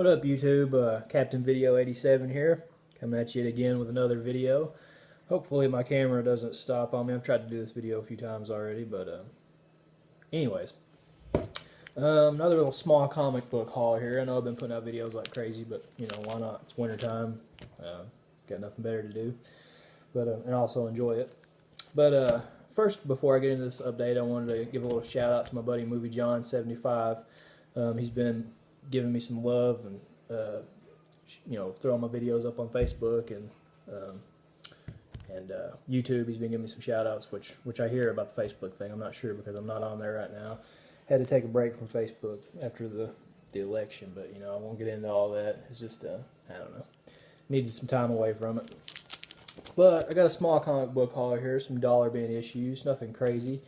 What up, YouTube? Captain Video 87 here, coming at you again with another video. Hopefully my camera doesn't stop on me. I've tried to do this video a few times already, but anyways. Another little small comic book haul here. I know I've been putting out videos like crazy, but you know, why not? It's winter time. Got nothing better to do, but and also enjoy it. But first, before I get into this update, I wanted to give a little shout out to my buddy Movie John 75. He's been giving me some love and you know, throwing my videos up on Facebook and YouTube. He's been giving me some shout outs, which I hear about the Facebook thing. I'm not sure because I'm not on there right now. Had to take a break from Facebook after the election, but you know, I won't get into all that. It's just I don't know, needed some time away from it. But I got a small comic book haul here, some dollar bin issues, nothing crazy.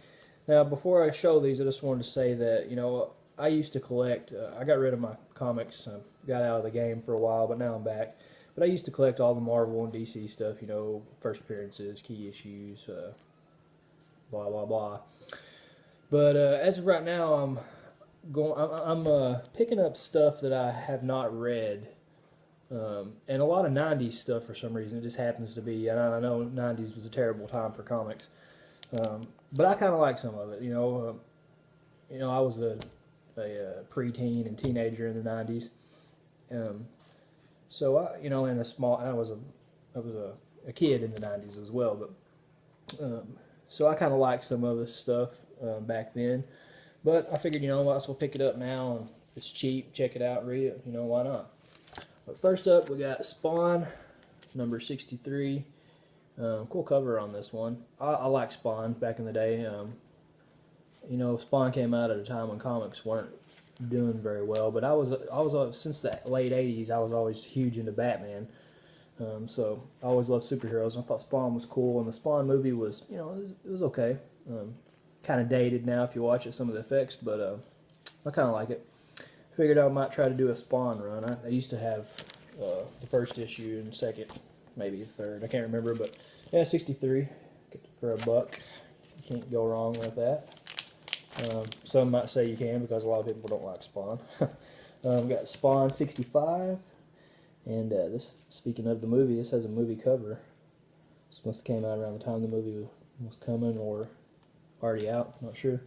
Now, before I show these, I just wanted to say that, you know, I used to collect, I got rid of my comics, got out of the game for a while, but now I'm back. But I used to collect all the Marvel and DC stuff, you know, first appearances, key issues, blah, blah, blah. But as of right now, I'm picking up stuff that I have not read. And a lot of 90s stuff for some reason. It just happens to be, and I know 90s was a terrible time for comics. But I kind of like some of it, you know. I was a preteen and teenager in the 90s. So I, you know, I was a kid in the 90s as well, but so I kind of like some of this stuff back then. But I figured, you know, I might as well pick it up now, and if it's cheap, check it out, read it, you know, why not? But first up, we got Spawn, number 63. Cool cover on this one. I like Spawn back in the day. You know, Spawn came out at a time when comics weren't doing very well, but I was since the late 80s, I was always huge into Batman. So I always loved superheroes, and I thought Spawn was cool, and the Spawn movie was, you know, it was okay. Kind of dated now if you watch it, some of the effects, but I kind of like it. Figured I might try to do a Spawn run. I used to have the first issue and second, maybe the third. I can't remember, but yeah, 63. Get it for $1. You can't go wrong with that. Some might say you can because a lot of people don't like Spawn. We got Spawn 65, and this. Speaking of the movie, this has a movie cover. This must have came out around the time the movie was coming or already out. I'm not sure.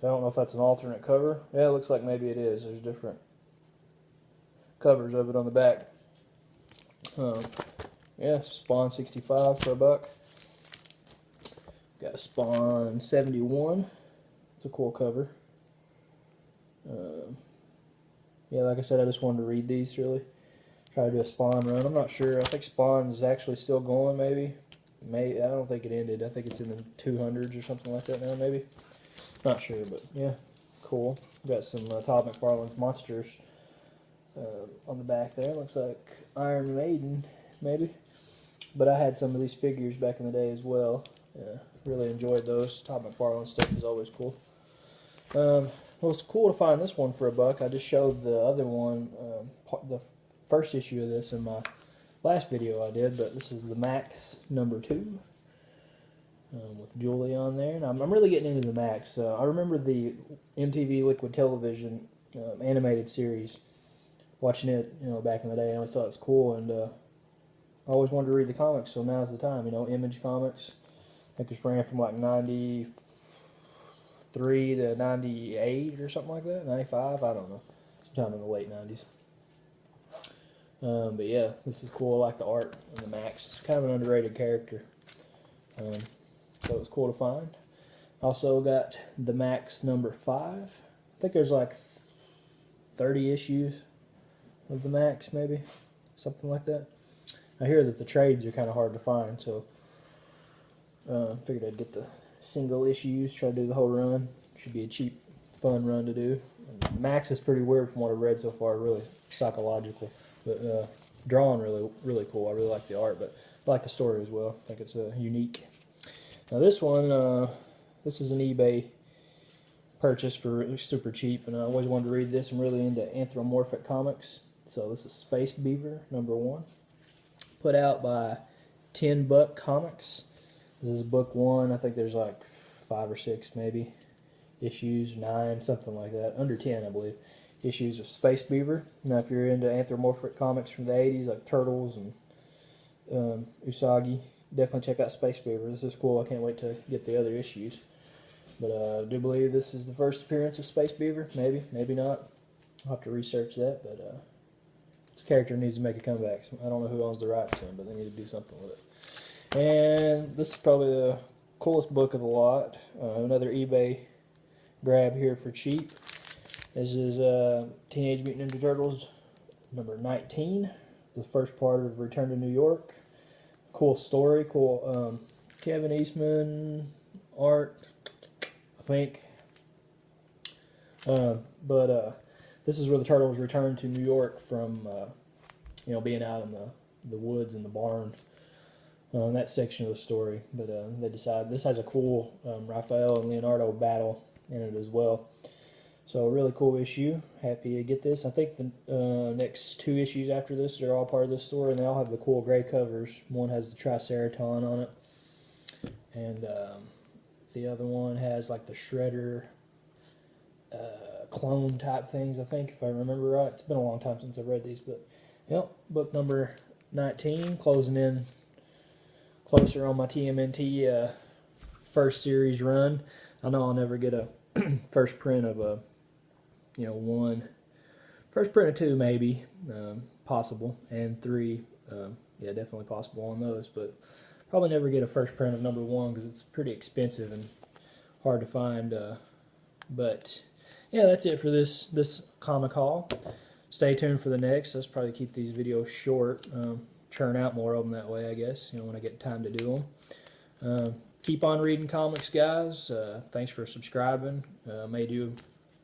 I don't know if that's an alternate cover. Yeah, it looks like maybe it is. There's different covers of it on the back. Yeah, Spawn 65 for $1. Got Spawn 71. It's a cool cover. Yeah, like I said, I just wanted to read these, really. Try to do a Spawn run. I'm not sure. I think Spawn is actually still going, maybe. I don't think it ended. I think it's in the 200s or something like that now, maybe. Not sure, but yeah, cool. Got some Todd McFarlane's Monsters on the back there. Looks like Iron Maiden, maybe. But I had some of these figures back in the day as well. Really enjoyed those. Todd McFarlane stuff is always cool. It was cool to find this one for $1. I just showed the other one, the first issue of this in my last video I did, but this is the Max number 2. With Julie on there, and I'm really getting into the Max. I remember the MTV Liquid Television animated series, watching it, you know, back in the day. I always thought it was cool, and I always wanted to read the comics. So now's the time, you know. Image Comics, I think it ran from like 93 to 98 or something like that, 95. I don't know, sometime in the late 90s. But yeah, this is cool. I like the art in the Max. It's kind of an underrated character. So it was cool to find. Also got the Max number 5. I think there's like 30 issues of the Max, maybe. Something like that. I hear that the trades are kind of hard to find, so figured I'd get the single issues, try to do the whole run. Should be a cheap, fun run to do. And Max is pretty weird from what I've read so far, really psychological. But drawing really cool. I really like the art, but I like the story as well. I think it's unique. Now this one, this is an eBay purchase for super cheap, and I always wanted to read this. I'm really into anthropomorphic comics. So this is Space Beaver, number 1. Put out by 10 Buck Comics. This is book 1. I think there's like 5 or 6 maybe issues, 9, something like that. Under 10, I believe. issues of Space Beaver. Now, if you're into anthropomorphic comics from the 80s, like Turtles and Usagi, definitely check out Space Beaver. This is cool. I can't wait to get the other issues. But I do believe this is the first appearance of Space Beaver. Maybe, maybe not. I'll have to research that, but it's a character that needs to make a comeback. So I don't know who owns the rights to him, but they need to do something with it. And this is probably the coolest book of the lot. Another eBay grab here for cheap. This is Teenage Mutant Ninja Turtles number 19, the first part of Return to New York. Cool story, cool Kevin Eastman art, I think. But this is where the Turtles return to New York from, you know, being out in the woods and the barn. That section of the story. But they decide this has a cool Raphael and Leonardo battle in it as well. So a really cool issue. Happy to get this. I think the next 2 issues after this are all part of this story, and they all have the cool gray covers. One has the Triceraton on it, and the other one has like the Shredder clone type things, I think, if I remember right. It's been a long time since I've read these, but yep, book number 19, closing in closer on my TMNT first series run. I know I'll never get a first print of a, you know, 1, first print of 2 maybe, possible, and 3, yeah, definitely possible on those, but probably never get a first print of number 1 because it's pretty expensive and hard to find. But yeah, that's it for this comic haul. Stay tuned for the next. Let's probably keep these videos short, churn out more of them that way, I guess, you know, when I get time to do them. Keep on reading comics, guys. Thanks for subscribing. May do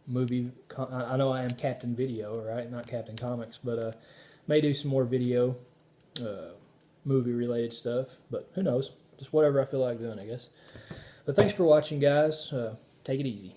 movie. I know I am Captain Video, right? Not Captain Comics, but may do some more video, movie-related stuff. But who knows? Just whatever I feel like doing, I guess. But thanks for watching, guys. Take it easy.